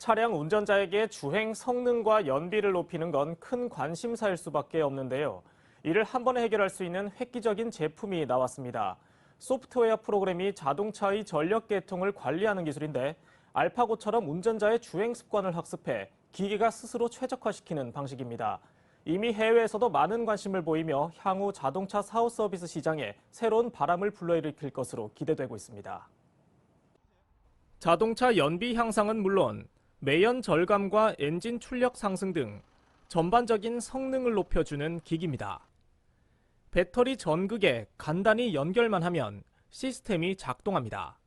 차량 운전자에게 주행 성능과 연비를 높이는 건 큰 관심사일 수밖에 없는데요. 이를 한 번에 해결할 수 있는 획기적인 제품이 나왔습니다. 소프트웨어 프로그램이 자동차의 전력 계통을 관리하는 기술인데 알파고처럼 운전자의 주행 습관을 학습해 기계가 스스로 최적화시키는 방식입니다. 이미 해외에서도 많은 관심을 보이며 향후 자동차 사후 서비스 시장에 새로운 바람을 불러일으킬 것으로 기대되고 있습니다. 자동차 연비 향상은 물론 매연 절감과 엔진 출력 상승 등 전반적인 성능을 높여주는 기기입니다. 배터리 전극에 간단히 연결만 하면 시스템이 작동합니다.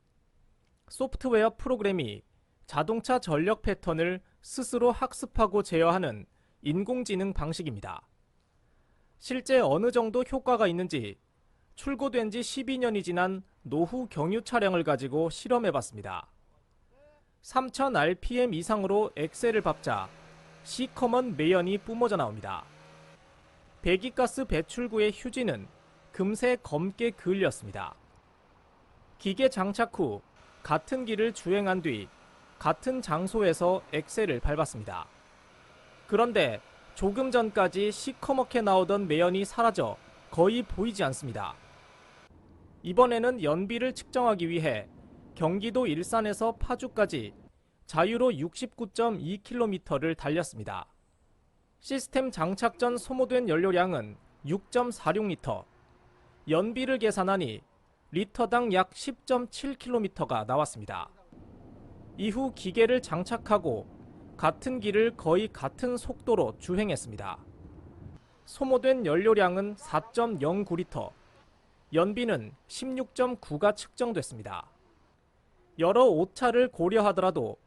소프트웨어 프로그램이 자동차 전력 패턴을 스스로 학습하고 제어하는 인공지능 방식입니다. 실제 어느 정도 효과가 있는지 출고된 지 12년이 지난 노후 경유 차량을 가지고 실험해봤습니다. 3000rpm 이상으로 엑셀을 밟자 시커먼 매연이 뿜어져 나옵니다. 배기가스 배출구의 휴지는 금세 검게 그을렸습니다. 기계 장착 후 같은 길을 주행한 뒤 같은 장소에서 엑셀을 밟았습니다. 그런데 조금 전까지 시커멓게 나오던 매연이 사라져 거의 보이지 않습니다. 이번에는 연비를 측정하기 위해 경기도 일산에서 파주까지 자유로 69.2km를 달렸습니다. 시스템 장착 전 소모된 연료량은 6.46리터. 연비를 계산하니 리터당 약 10.7km가 나왔습니다. 이후 기계를 장착하고 같은 길을 거의 같은 속도로 주행했습니다. 소모된 연료량은 4.09리터. 연비는 16.9가 측정됐습니다. 여러 오차를 고려하더라도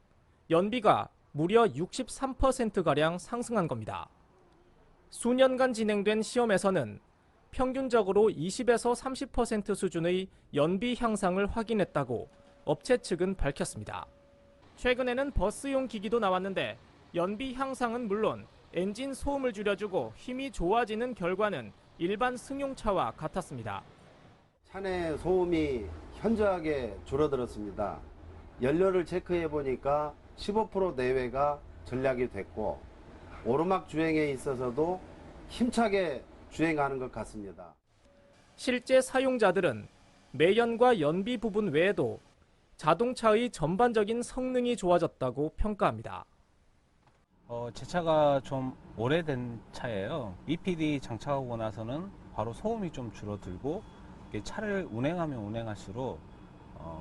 연비가 무려 63%가량 상승한 겁니다. 수년간 진행된 시험에서는 평균적으로 20에서 30% 수준의 연비 향상을 확인했다고 업체 측은 밝혔습니다. 최근에는 버스용 기기도 나왔는데 연비 향상은 물론 엔진 소음을 줄여주고 힘이 좋아지는 결과는 일반 승용차와 같았습니다. 차내 소음이 현저하게 줄어들었습니다. 연료를 체크해 보니까 15% 내외가 전략이 됐고 오르막 주행에 있어서도 힘차게 주행하는 것 같습니다. 실제 사용자들은 매연과 연비 부분 외에도 자동차의 전반적인 성능이 좋아졌다고 평가합니다. 제 차가 좀 오래된 차예요. EPD 장착하고 나서는 바로 소음이 좀 줄어들고 차를 운행하면 운행할수록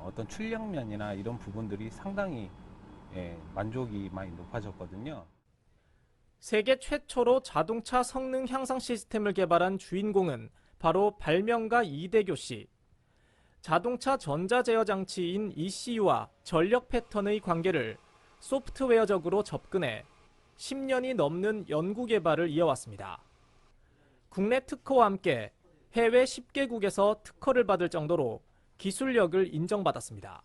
어떤 출력면이나 이런 부분들이 상당히 만족이 많이 높아졌거든요. 세계 최초로 자동차 성능 향상 시스템을 개발한 주인공은 바로 발명가 이대교 씨. 자동차 전자제어 장치인 ECU와 전력 패턴의 관계를 소프트웨어적으로 접근해 10년이 넘는 연구 개발을 이어왔습니다. 국내 특허와 함께 해외 10개국에서 특허를 받을 정도로 기술력을 인정받았습니다.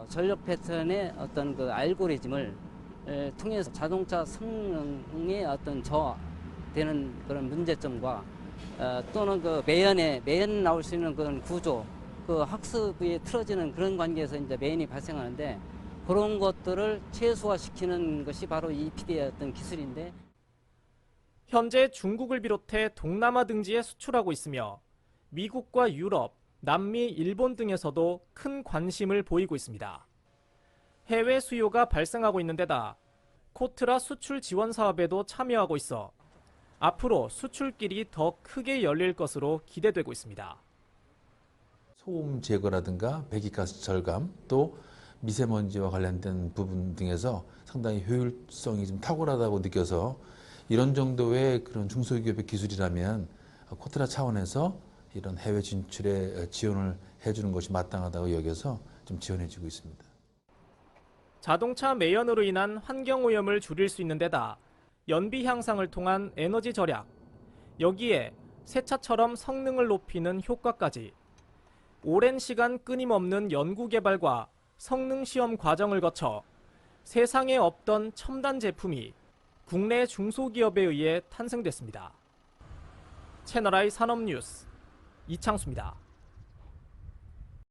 전력 패턴의 어떤 그 알고리즘을 통해서 자동차 성능에 어떤 저하되는 그런 문제점과 또는 그 매연 나올 수 있는 그런 구조, 그 학습에 틀어지는 그런 관계에서 이제 매연이 발생하는데 그런 것들을 최소화시키는 것이 바로 EPD의 어떤 기술인데 현재 중국을 비롯해 동남아 등지에 수출하고 있으며 미국과 유럽, 남미, 일본 등에서도 큰 관심을 보이고 있습니다. 해외 수요가 발생하고 있는 데다 코트라 수출 지원 사업에도 참여하고 있어 앞으로 수출길이 더 크게 열릴 것으로 기대되고 있습니다. 소음 제거라든가 배기가스 절감 또 미세먼지와 관련된 부분 등에서 상당히 효율성이 좀 탁월하다고 느껴서 이런 정도의 그런 중소기업의 기술이라면 코트라 차원에서 이런 해외 진출에 지원을 해주는 것이 마땅하다고 여겨서 좀 지원해주고 있습니다. 자동차 매연으로 인한 환경오염을 줄일 수 있는 데다 연비 향상을 통한 에너지 절약, 여기에 새 차처럼 성능을 높이는 효과까지 오랜 시간 끊임없는 연구 개발과 성능 시험 과정을 거쳐 세상에 없던 첨단 제품이 국내 중소기업에 의해 탄생됐습니다. 채널I 산업뉴스 이창수입니다.